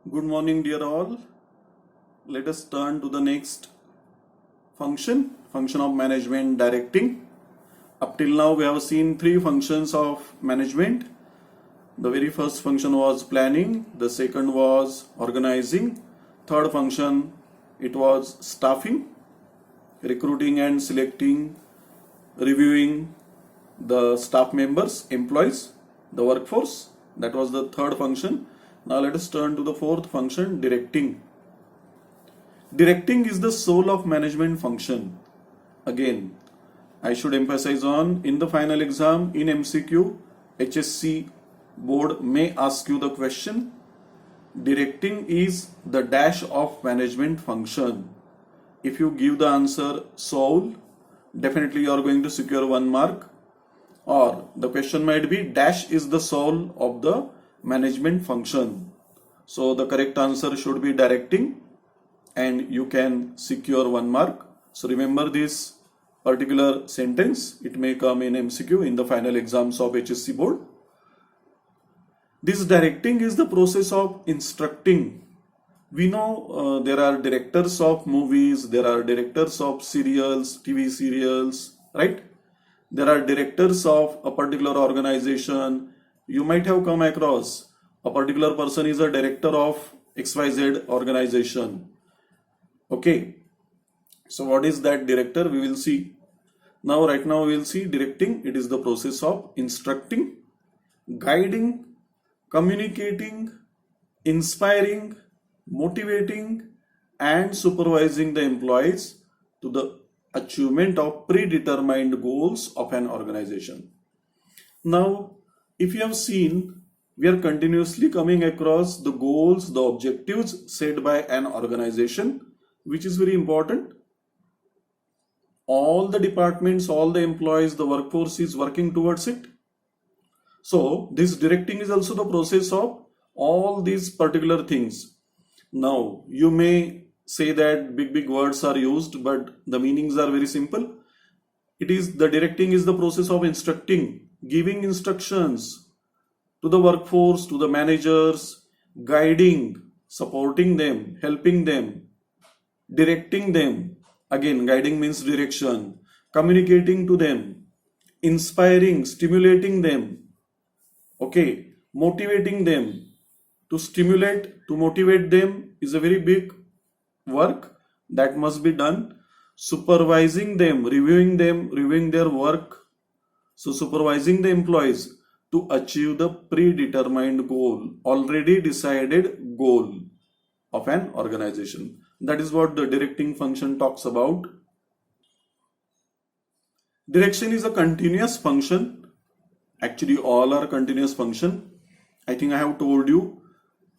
Good morning, dear all. Let us turn to the next function of management, directing. Up till now, we have seen three functions of management. The very first function was planning, the second was organizing, third function it was staffing, recruiting and selecting, reviewing the staff members, employees, the workforce. That was the third function. Now let us turn to the fourth function, directing. Directing is the soul of management function. Again, I should emphasize on, in the final exam, in MCQ, HSC board may ask you the question, directing is the dash of management function. If you give the answer soul, definitely you are going to secure 1 mark. Or the question might be, dash is the soul of the management function. So the correct answer should be directing, and you can secure 1 mark. So remember this particular sentence. It may come in MCQ in the final exams of HSC board. This directing is the process of instructing. We know there are directors of movies, there are directors of serials, TV serials, right? There are directors of a particular organization. You might have come across a particular person is a director of XYZ organization. Okay. So what is that director? We will see. Right now we will see directing. It is the process of instructing, guiding, communicating, inspiring, motivating, and supervising the employees to the achievement of predetermined goals of an organization. Now, if you have seen, we are continuously coming across the goals, the objectives set by an organization, which is very important. All the departments, all the employees, the workforce is working towards it. So this directing is also the process of all these particular things. Now, you may say that big words are used, but the meanings are very simple. It is the directing is the process of instructing, giving instructions to the workforce, to the managers, guiding, supporting them, helping them, directing them. Again, guiding means direction, communicating to them, inspiring, stimulating them, okay, motivating them. To stimulate, to motivate them is a very big work that must be done. Supervising them, reviewing their work. So supervising the employees to achieve the predetermined goal, already decided goal of an organization. That is what the directing function talks about. Direction is a continuous function. Actually, all are continuous function. I think I have told you,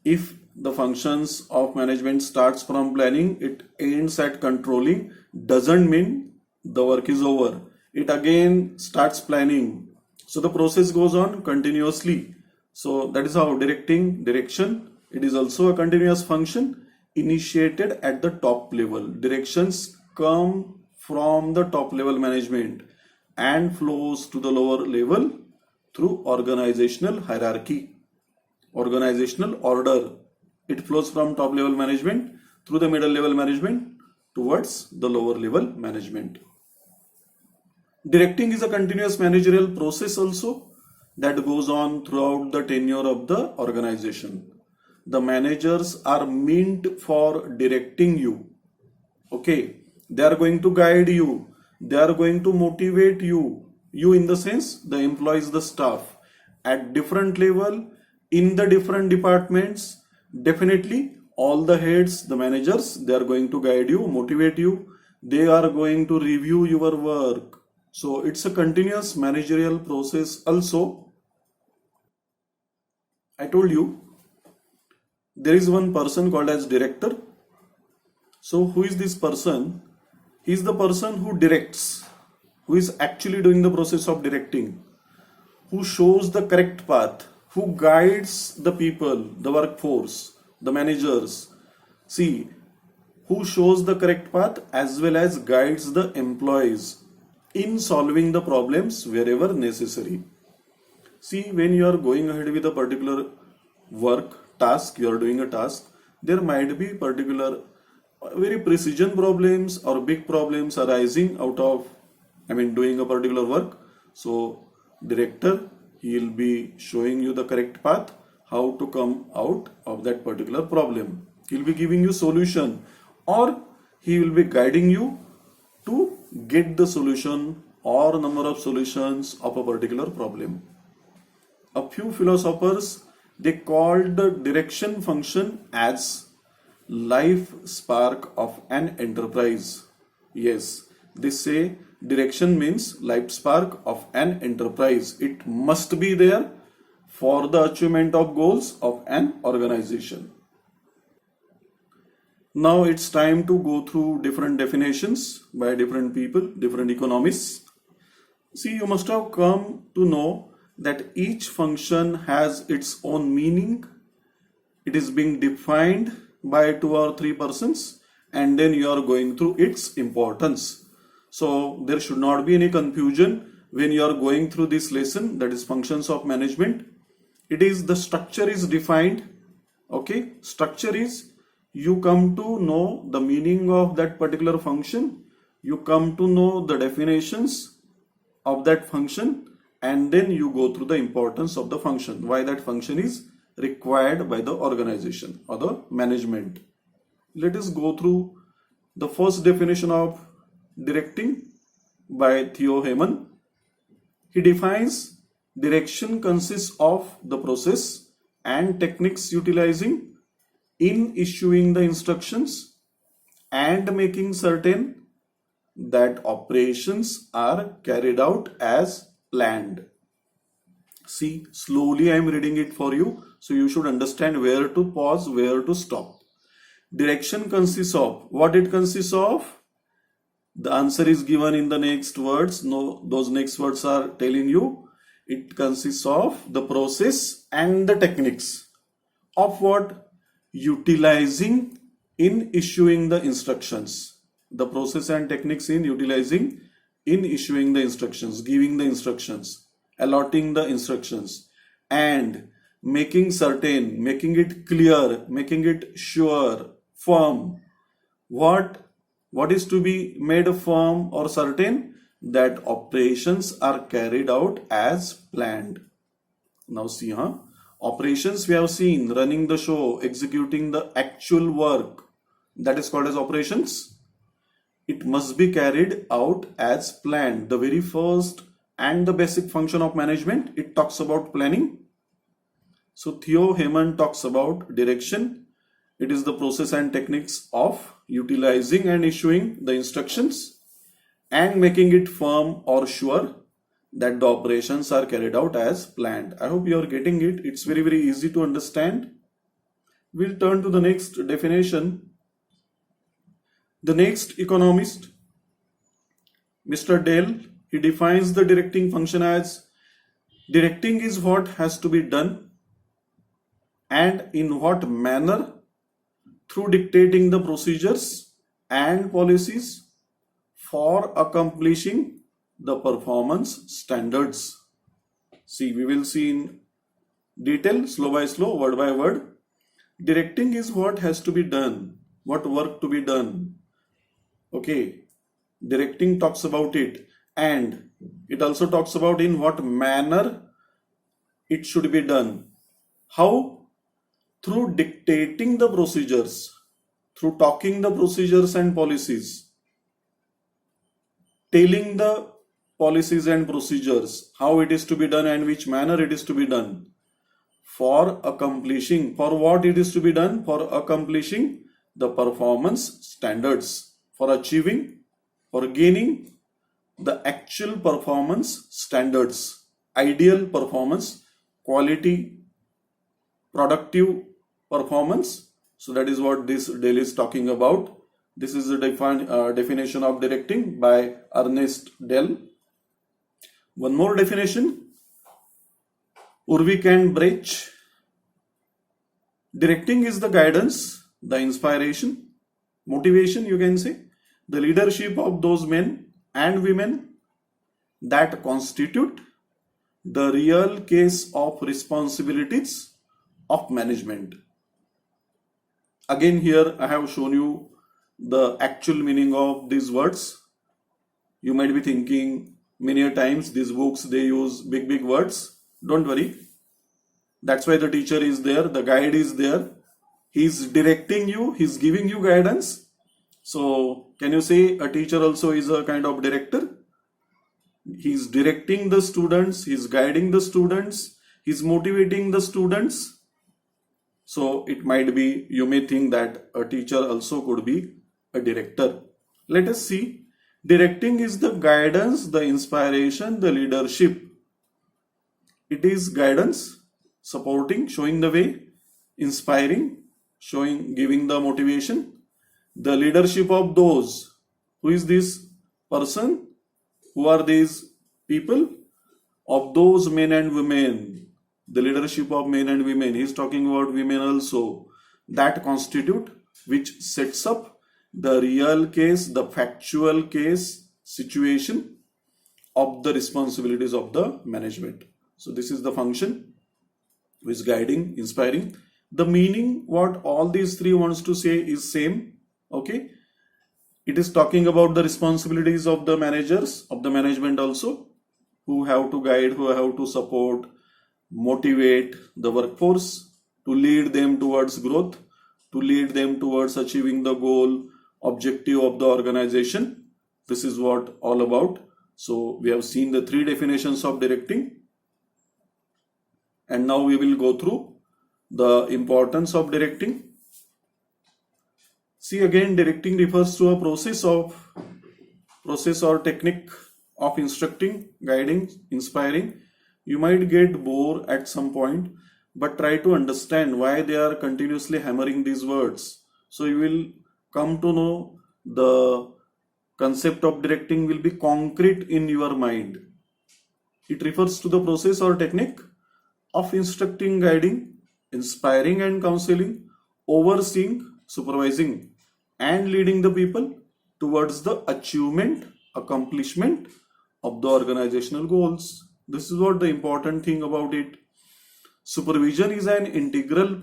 if the functions of management starts from planning, it ends at controlling, doesn't mean the work is over. It again starts planning. So the process goes on continuously. So that is how direction, it is also a continuous function initiated at the top level. Directions come from the top level management and flows to the lower level through organizational hierarchy, organizational order. It flows from top level management through the middle level management towards the lower level management. Directing is a continuous managerial process also that goes on throughout the tenure of the organization. The managers are meant for directing you. Okay, they are going to guide you. They are going to motivate you. You in the sense, the employees, the staff at different level, in the different departments. Definitely all the heads, the managers, they are going to guide you, motivate you. They are going to review your work. So it's a continuous managerial process also. I told you there is one person called as director. So who is this person? He is the person who directs, who is actually doing the process of directing, who shows the correct path, who guides the people, the workforce, the managers. See, who shows the correct path as well as guides the employees in solving the problems wherever necessary. See, when you are going ahead with a particular work, task, you are doing a task, there might be particular very precision problems or big problems arising out of, doing a particular work. So director, he will be showing you the correct path, how to come out of that particular problem. He will be giving you solution, or he will be guiding you to get the solution or number of solutions of a particular problem. A few philosophers, they called the direction function as life spark of an enterprise. Yes, they say direction means life spark of an enterprise. It must be there for the achievement of goals of an organization. Now it's time to go through different definitions by different people, different economists. See, you must have come to know that each function has its own meaning. It is being defined by 2 or 3 persons, and then you are going through its importance. So there should not be any confusion when you are going through this lesson, that is functions of management. It is the structure is defined. Okay, structure is you come to know the meaning of that particular function, you come to know the definitions of that function, and then you go through the importance of the function, why that function is required by the organization or the management. Let us go through the first definition of directing by Theo Heyman. He defines direction consists of the process and techniques utilizing in issuing the instructions and making certain that operations are carried out as planned. See, slowly I am reading it for you, so you should understand where to pause, where to stop. Direction consists of, what it consists of? The answer is given in the next words. No, those next words are telling you. It consists of the process and the techniques of what? Utilizing in issuing the instructions. The process and techniques in utilizing in issuing the instructions, giving the instructions, allotting the instructions, and making certain, making it clear, making it sure, firm. What is to be made firm or certain? That operations are carried out as planned. Now see, operations we have seen, running the show, executing the actual work, that is called as operations. It must be carried out as planned. The very first and the basic function of management, it talks about planning. So Theo Heyman talks about direction. It is the process and techniques of utilizing and issuing the instructions and making it firm or sure that the operations are carried out as planned. I hope you are getting it. It's very, very easy to understand. We'll turn to the next definition. The next economist, Mr. Dell, he defines the directing function as directing is what has to be done and in what manner through dictating the procedures and policies for accomplishing the performance standards. See, we will see in detail, slow by slow, word by word. Directing is what has to be done, what work to be done. Okay, directing talks about it, and it also talks about in what manner it should be done. How? Through dictating the procedures, through talking the procedures and policies, telling the policies and procedures, how it is to be done and which manner it is to be done. For accomplishing, for what it is to be done? For accomplishing the performance standards. For achieving, for gaining the actual performance standards, ideal performance, quality, productive performance. So that is what this Dell is talking about. This is the definition of directing by Ernest Dell. One more definition, Urvik and Brecht. Directing is the guidance, the inspiration, motivation, you can say, the leadership of those men and women that constitute the real case of responsibilities of management. Again, here I have shown you the actual meaning of these words. You might be thinking many a times these books they use big words. Don't worry. That's why the teacher is there, the guide is there. He's directing you, he's giving you guidance. So can you say a teacher also is a kind of director? He's directing the students, he's guiding the students, he's motivating the students. So it might be, you may think that a teacher also could be a director. Let us see. Directing is the guidance, the inspiration, the leadership. It is guidance, supporting, showing the way, inspiring, showing, giving the motivation, the leadership of those. Who is this person? Who are these people? Of those men and women. The leadership of men and women. He is talking about women also. That constitute, which sets up the real case, the factual case situation of the responsibilities of the management. So this is the function which is guiding, inspiring. The meaning what all these three wants to say is same. Okay. It is talking about the responsibilities of the managers, of the management also, who have to guide, who have to support, motivate the workforce, to lead them towards growth, to lead them towards achieving the goal, objective of the organization. This is what all about. So we have seen the three definitions of directing, and now we will go through the importance of directing. See, again, directing refers to a process or technique of instructing, guiding, inspiring. You might get bored at some point, but try to understand why they are continuously hammering these words. So you will come to know the concept of directing will be concrete in your mind. It refers to the process or technique of instructing, guiding, inspiring and counseling, overseeing, supervising and leading the people towards the achievement, accomplishment of the organizational goals. This is what the important thing about it. Supervision is an integral,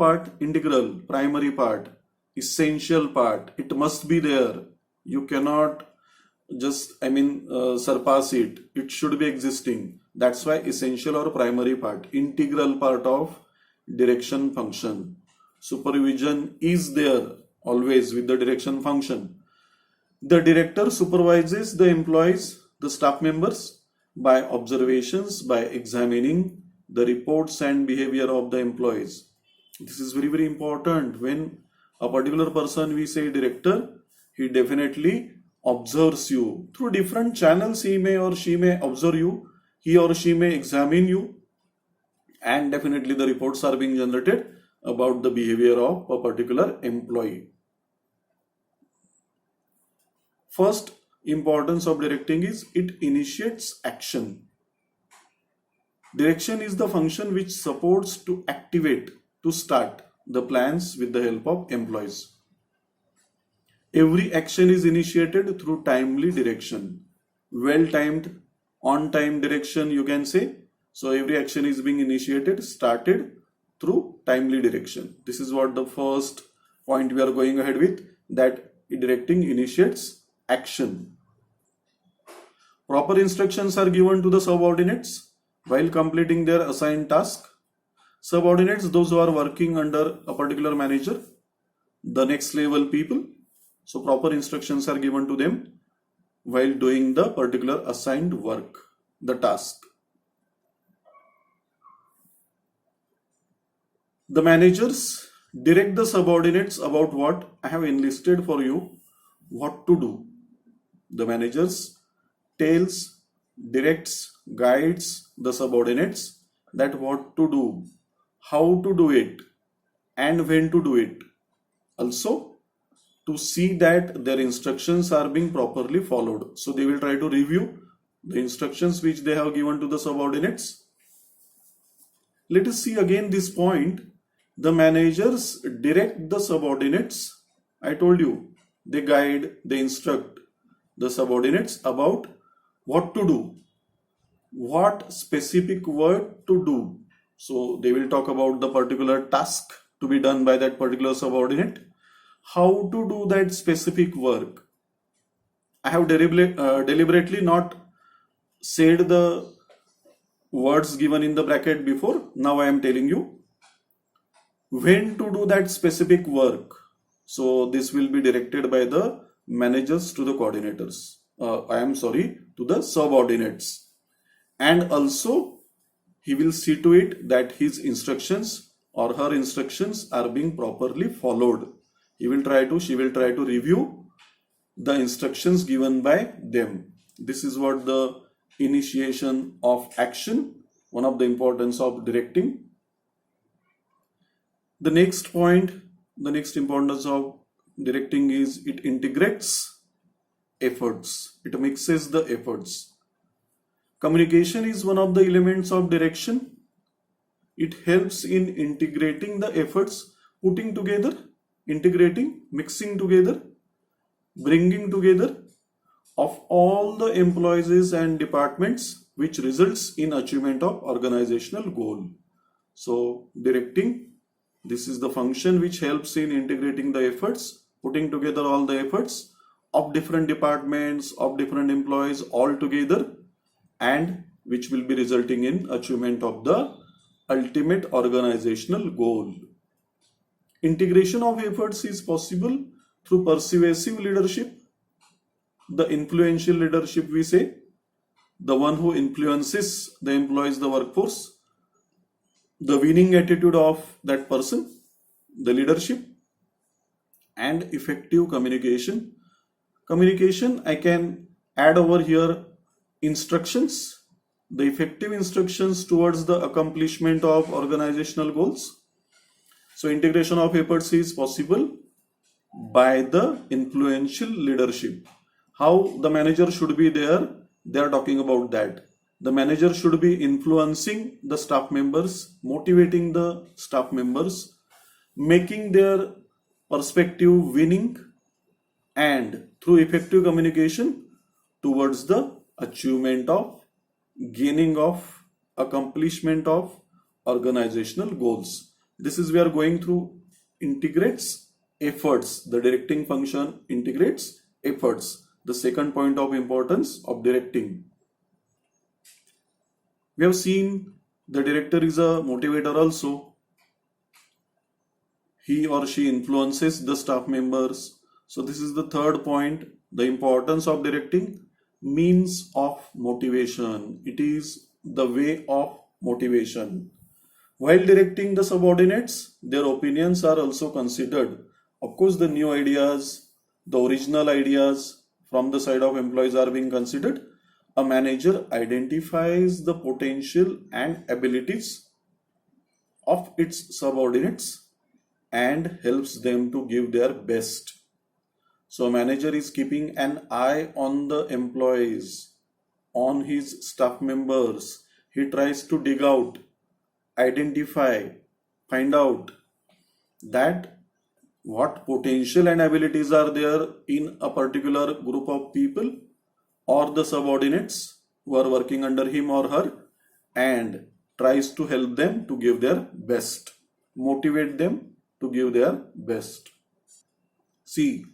primary part, essential part. It must be there. You cannot just, surpass it. It should be existing. That's why essential or primary part, integral part of direction function. Supervision is there always with the direction function. The director supervises the employees, the staff members, by observations, by examining the reports and behavior of the employees. This is very important. When a particular person we say director, he definitely observes you through different channels. He may or she may observe you, he or she may examine you, and definitely the reports are being generated about the behavior of a particular employee. First importance of directing is it initiates action. Direction is the function which supports to activate, to start the plans with the help of employees. Every action is initiated through timely direction. Well-timed, on-time direction you can say. So every action is being initiated, started through timely direction. This is what the first point we are going ahead with, that directing initiates action. Proper instructions are given to the subordinates while completing their assigned task. Subordinates, those who are working under a particular manager, the next level people. So proper instructions are given to them while doing the particular assigned work, the task. The managers direct the subordinates about what I have enlisted for you, what to do. The managers tells, directs, guides the subordinates that what to do, how to do it, and when to do it. Also, to see that their instructions are being properly followed. So they will try to review the instructions which they have given to the subordinates. Let us see again this point. The managers direct the subordinates. I told you, they guide, they instruct the subordinates about what to do, what specific work to do. So they will talk about the particular task to be done by that particular subordinate. how to do that specific work. I have deliberately not said the words given in the bracket before. Now I am telling you when to do that specific work. So this will be directed by the managers to the coordinators. To the subordinates. And also he will see to it that his instructions or her instructions are being properly followed. She will try to review the instructions given by them. This is what the initiation of action, one of the importance of directing. The next importance of directing is it integrates efforts. It mixes the efforts. Communication is one of the elements of direction. It helps in integrating the efforts, putting together, integrating, mixing together, bringing together of all the employees and departments, which results in achievement of organizational goal. So directing, this is the function which helps in integrating the efforts, putting together all the efforts of different departments, of different employees all together, and which will be resulting in achievement of the ultimate organizational goal. Integration of efforts is possible through persuasive leadership, the influential leadership we say, the one who influences the employees, the workforce, the winning attitude of that person, the leadership, and effective communication. Communication, I can add over here instructions, the effective instructions towards the accomplishment of organizational goals. So integration of efforts is possible by the influential leadership. How the manager should be there, they are talking about that. The manager should be influencing the staff members, motivating the staff members, making their perspective winning, and through effective communication towards the achievement of, gaining of, accomplishment of organizational goals. This is we are going through integrates efforts. The directing function integrates efforts. The second point of importance of directing. We have seen the director is a motivator also. He or she influences the staff members. So this is the third point, the importance of directing, means of motivation. It is the way of motivation. While directing the subordinates, their opinions are also considered. Of course, the new ideas, the original ideas from the side of employees are being considered. A manager identifies the potential and abilities of its subordinates and helps them to give their best. So a manager is keeping an eye on the employees, on his staff members. He tries to dig out, identify, find out that what potential and abilities are there in a particular group of people or the subordinates who are working under him or her, and tries to help them to give their best, motivate them to give their best. See,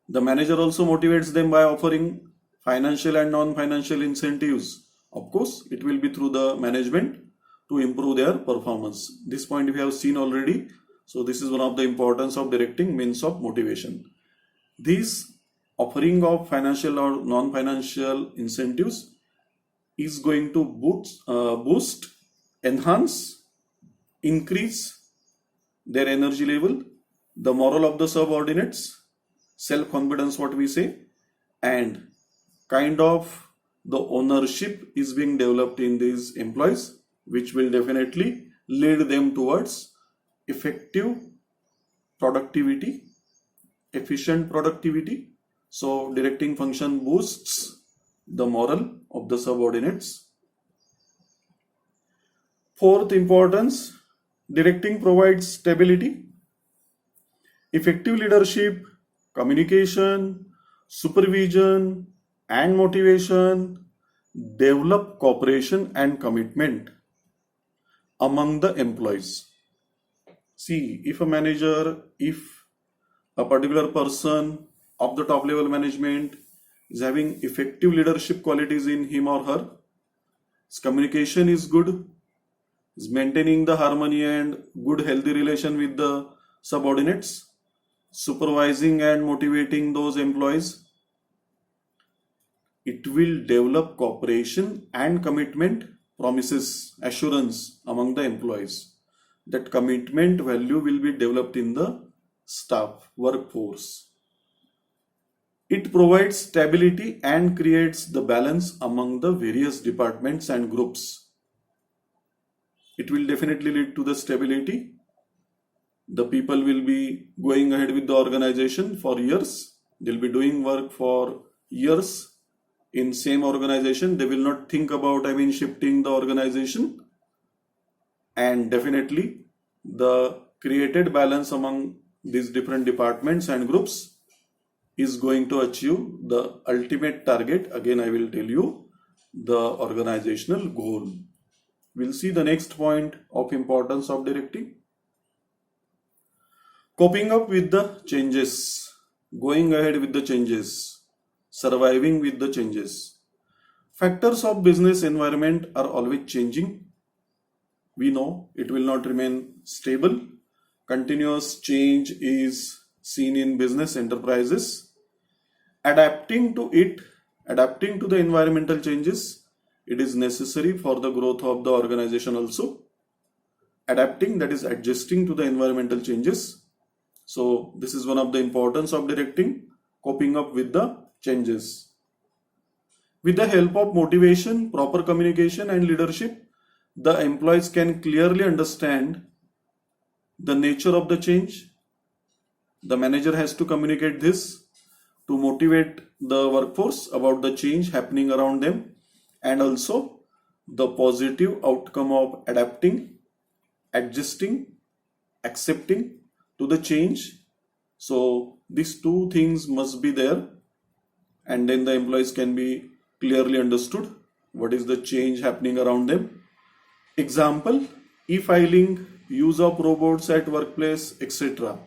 the manager also motivates them by offering financial and non-financial incentives. Of course, it will be through the management to improve their performance. This point we have seen already. So this is one of the importance of directing, means of motivation. This offering of financial or non-financial incentives is going to boost, enhance, increase their energy level, the morale of the subordinates, self-confidence, what we say, and kind of the ownership is being developed in these employees, which will definitely lead them towards effective productivity, efficient productivity. So directing function boosts the morale of the subordinates. Fourth importance, directing provides stability. Effective leadership, communication, supervision, and motivation develop cooperation and commitment among the employees. See, if a manager, if a particular person of the top level management is having effective leadership qualities in him or her, his communication is good, is maintaining the harmony and good healthy relation with the subordinates, supervising and motivating those employees. It will develop cooperation and commitment, promises, assurance among the employees. That commitment value will be developed in the staff workforce. It provides stability and creates the balance among the various departments and groups. It will definitely lead to the stability. The people will be going ahead with the organization for years. They'll be doing work for years in same organization. They will not think about shifting the organization. And definitely the created balance among these different departments and groups is going to achieve the ultimate target. Again, I will tell you the organizational goal. We'll see the next point of importance of directing. Coping up with the changes, going ahead with the changes, surviving with the changes. Factors of business environment are always changing. We know it will not remain stable. Continuous change is seen in business enterprises. Adapting to the environmental changes, it is necessary for the growth of the organization also. Adapting, that is adjusting to the environmental changes. So this is one of the importance of directing, coping up with the changes. With the help of motivation, proper communication and leadership, the employees can clearly understand the nature of the change. The manager has to communicate this to motivate the workforce about the change happening around them, and also the positive outcome of adapting, adjusting, accepting to the change. So these two things must be there, and then the employees can be clearly understood what is the change happening around them. Example, e-filing, use of robots at workplace, etc.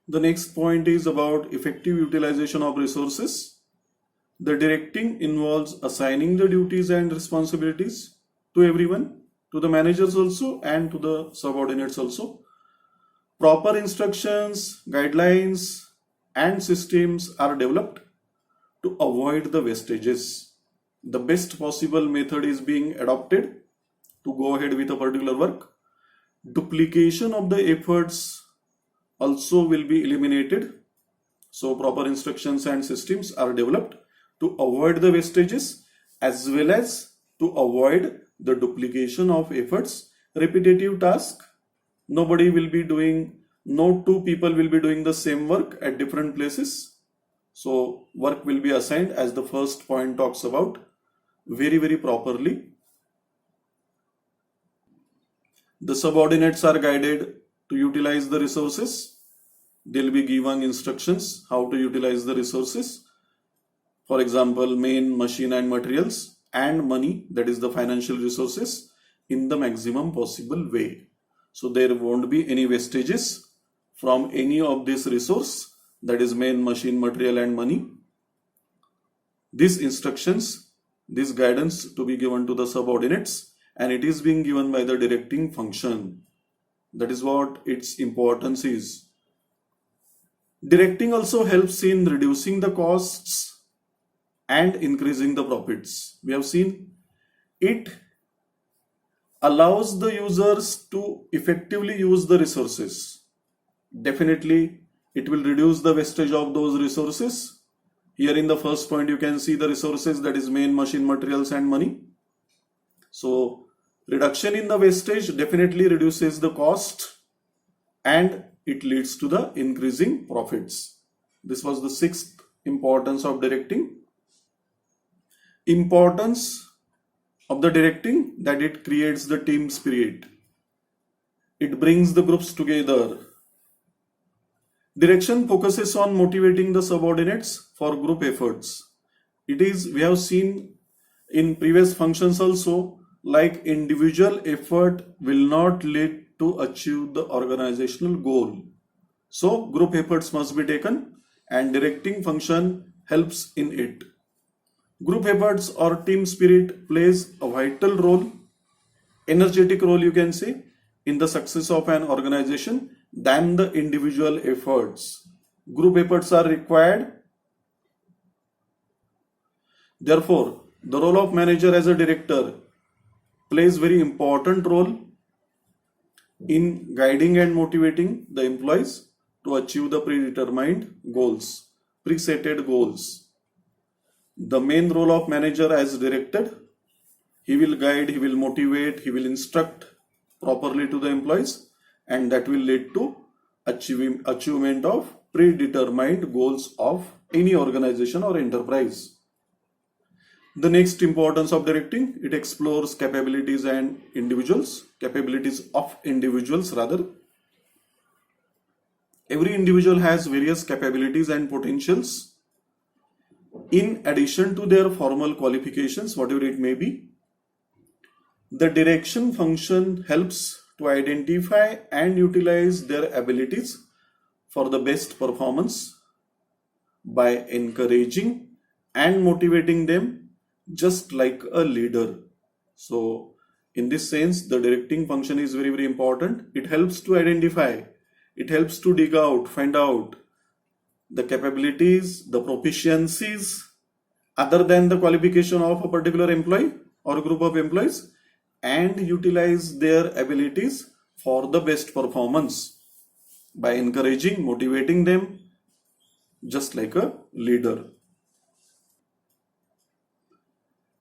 The next point is about effective utilization of resources. The directing involves assigning the duties and responsibilities to everyone, to the managers also and to the subordinates also. Proper instructions, guidelines and systems are developed to avoid the wastages. The best possible method is being adopted to go ahead with a particular work. Duplication of the efforts also will be eliminated. So proper instructions and systems are developed to avoid the wastages as well as to avoid the duplication of efforts, repetitive task. Nobody will be doing, no two people will be doing the same work at different places. So work will be assigned, as the first point talks about, very properly. The subordinates are guided to utilize the resources. They'll be given instructions how to utilize the resources. For example, main, machine and materials and money, that is the financial resources, in the maximum possible way. So there won't be any wastages from any of this resource, that is main, machine, material and money. These instructions, this guidance to be given to the subordinates, and it is being given by the directing function. That is what its importance is. Directing also helps in reducing the costs and increasing the profits. We have seen it allows the users to effectively use the resources. Definitely, it will reduce the wastage of those resources. Here in the first point, you can see the resources, that is main, machine, materials and money. So reduction in the wastage definitely reduces the cost and it leads to the increasing profits. This was the sixth importance of directing. Importance of the directing, that it creates the team spirit. It brings the groups together. Direction focuses on motivating the subordinates for group efforts. It is, we have seen in previous functions also, like individual effort will not lead to achieve the organizational goal. So group efforts must be taken and directing function helps in it. Group efforts or team spirit plays a vital role, energetic role you can say, in the success of an organization than the individual efforts. Group efforts are required. Therefore, the role of manager as a director plays very important role in guiding and motivating the employees to achieve the predetermined goals, presetted goals. The main role of manager as directed, he will guide, he will motivate, he will instruct properly to the employees, and that will lead to achievement of predetermined goals of any organization or enterprise. The next importance of directing, it explores capabilities of individuals rather. Every individual has various capabilities and potentials in addition to their formal qualifications, whatever it may be. The direction function helps to identify and utilize their abilities for the best performance by encouraging and motivating them just like a leader. So in this sense, the directing function is very, very important. It helps to identify, it helps to dig out, find out the capabilities, the proficiencies other than the qualification of a particular employee or group of employees, and utilize their abilities for the best performance by encouraging, motivating them just like a leader.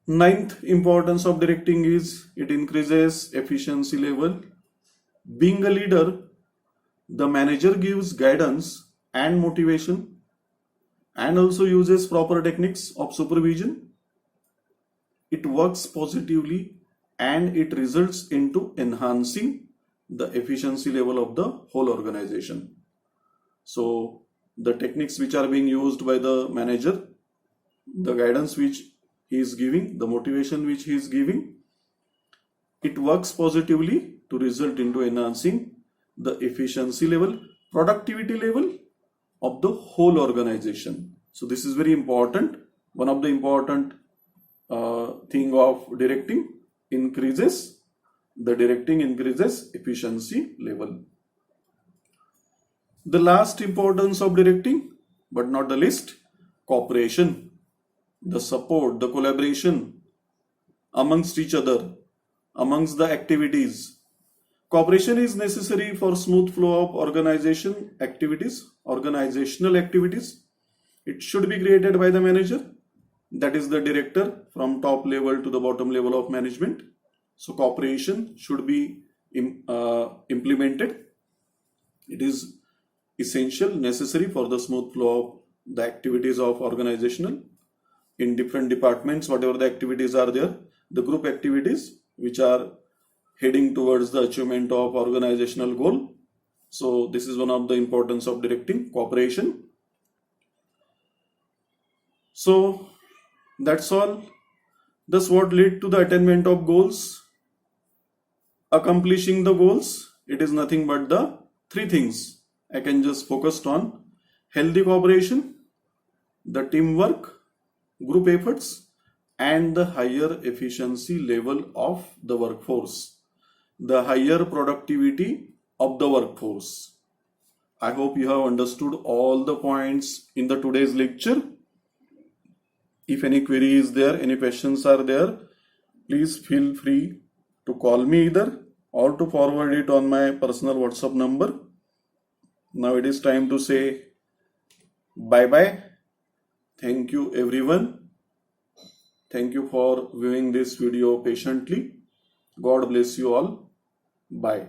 Ninth importance of directing is it increases efficiency level. Being a leader, the manager gives guidance and motivation and also uses proper techniques of supervision. It works positively and it results into enhancing the efficiency level of the whole organization. So the techniques which are being used by the manager, the guidance which he is giving, the motivation which he is giving, it works positively to result into enhancing the efficiency level, productivity level of the whole organization. So this is very important. One of the important thing of directing increases efficiency level. The last importance of directing, but not the least, cooperation, the support, the collaboration amongst each other, amongst the activities. Cooperation is necessary for smooth flow of organizational activities. It should be created by the manager, that is the director, from top level to the bottom level of management. So cooperation should be implemented. It is essential, necessary for the smooth flow of the activities of organizational in different departments, whatever the activities are there, the group activities which are heading towards the achievement of organizational goal. So this is one of the importance of directing, cooperation. So that's all. Thus what lead to the attainment of goals? Accomplishing the goals, it is nothing but the three things I can just focus on: healthy cooperation, the teamwork, group efforts, and the higher efficiency level of the workforce, the higher productivity of the workforce. I hope you have understood all the points in the today's lecture. If any query is there, any questions are there, please feel free to call me either or to forward it on my personal WhatsApp number. Now it is time to say bye-bye. Thank you everyone. Thank you for viewing this video patiently. God bless you all. Bye.